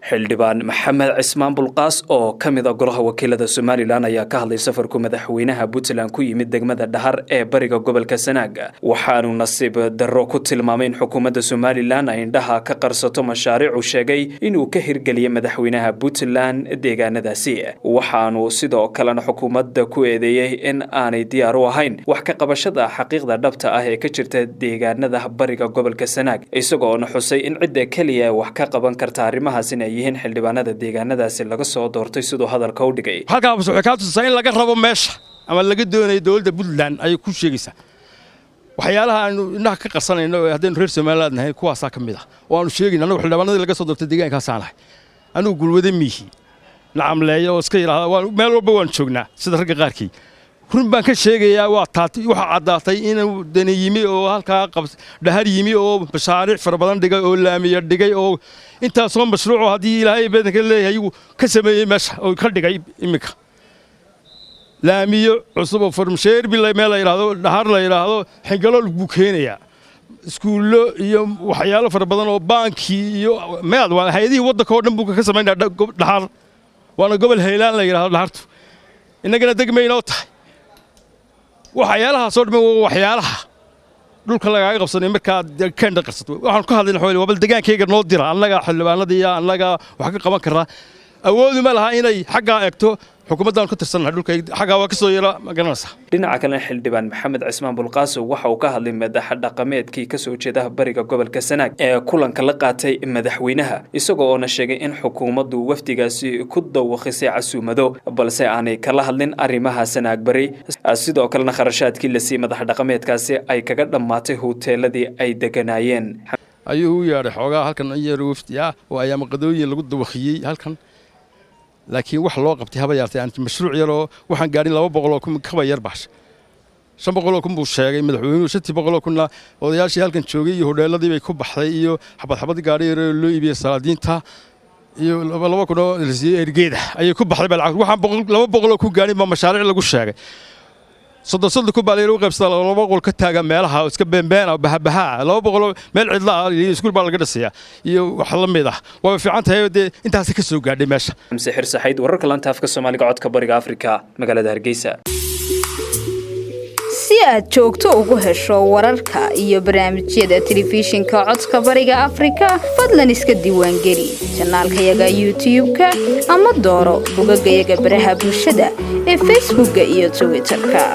xildhibaan maxamed cismaan bulqaas oo ka mid ah golaha wakiilada Soomaaliland ayaa ka hadlay safarka madaxweynaha Puntland ku yimid degmada Dhahar ee bariga gobolka Sanaag waxaanu nasiib darro ku tilmaamay in xukuumadda Soomaaliland ay indhaha ka qarsato mashaariic uu sheegay inuu ka hirgeliyay madaxweynaha Puntland deegaanadaasi waxaanu sidoo kale xukuumadda ku eedeeyay in aanay diyaar u ahayn wax ka qabashada xaqiiqda dhabta ah ee ka jirta deegaanada bariga gobolka Sanaag isagoo xusay in cid kaliya wax ka qaban karta arrimahaas yihiin xildhibaanada deegaanadaasi laga soo doortay sidoo hadalka u dhigay halkaas waxay ka tusaysaa in laga rabo meesha ama laga doonayo dawladda Puntland ay ku sheegaysaa waxyaalaha aanu indhaha ka qarsanayno haddii reer Soomaaliland nahay kuwaas ka mid ah oo aanu sheegin anagu xildhibaanada laga soo doortay deegaankaas aan ahay anigu gulwada miihi nacamleeyo oo iska yiraahdo meel walba waan joognaa sida ragga qaarkii run baan ka sheegayaa waa taati waxa cadaatay inuu dani yimi oo halka Dhahar yimi oo mashaariic fara badan dhigay oo laamiya dhigay oo inta soo mashruuc hadii Ilaahay badanka leeyahay ka sameeyay meesha oo ka dhigay imika laamiyo cusub oo farmasheer bilay meel ay yiraahdo Dhahar la yiraahdo xigalo lagu keenaya iskuulo iyo waxyaalo fara badan oo banki iyo meel waa hay'adii waddanka oo dhan buu ka sameeyay Dhahar waana gobol Highland la yiraahdo Dhahartu inagana degmayno tahay waxyaalaha soo dhimay waxyaalaha dhulka laga qabsanay marka ka qarsato waxaan ku hadlaynaa xoolo wabal deegaankayga noo dira annaga xildhibaanadii annaga wax ka qaban karaa awood ma laha inay xagga eegto xukuumaddan ku tirsanaa dhulka xagga waa ka soo yara magaranaysa dhinaca kale xildhibaan maxamed cismaan bulqaas waxa uu ka hadlay madax dhaqameedkii ka soo jeeda bariga gobolka Sanaag ee kulanka la qaatay madaxweynaha isagoo oo sheegay in xukuumaddu wafdigaasi ku dawaqisay casuumado balse aanay kala hadlin arrimaha Sanaag bari sidoo kalena kharashaadkii la siiyay madax dhaqameedkaasi ay kaga dhamaatay hoteeladii ay deganayeen ayuu yaaray xoogaa halkan yar wafdi ah oo ayaama qadooyin lagu dawaqiyay halkan laakiin wax loo qabtay haba yaartay aan mashruuc yar oo waxaan gaarin 200 ka yar baash 500 buu sheegay madaxweynuhu 700 odayaashii halkan joogay iyo hoteeladii bay ku baxday iyo xabad gaari yar loo iibiyay salaadiinta iyo 200 risiye ergeeda ayay ku baxday bal waxaan 200 ku gaarin ma mashaariic lagu sheegay صدق ku baa leeyahay qaybsada 200 ka taaga meelaha iska beenbeen oo bahabaha 200 meel cidla ah iskuul baa laga dhasaya iyo wax la mid ah waa fiican tahay intaas ka soo gaadhay meesha Sixir Saxid wararka lanta afka Soomaaliga codka bariga Afrika magaalada Hargeysa si aad joogto ugu hesho wararka iyo barnaamijyada telefishinka codka bariga Afrika fadlan iska diiwaan geli channelka YouTube-ka ama dooro bogagga baraha bulshada ee Facebook iyo Twitter-ka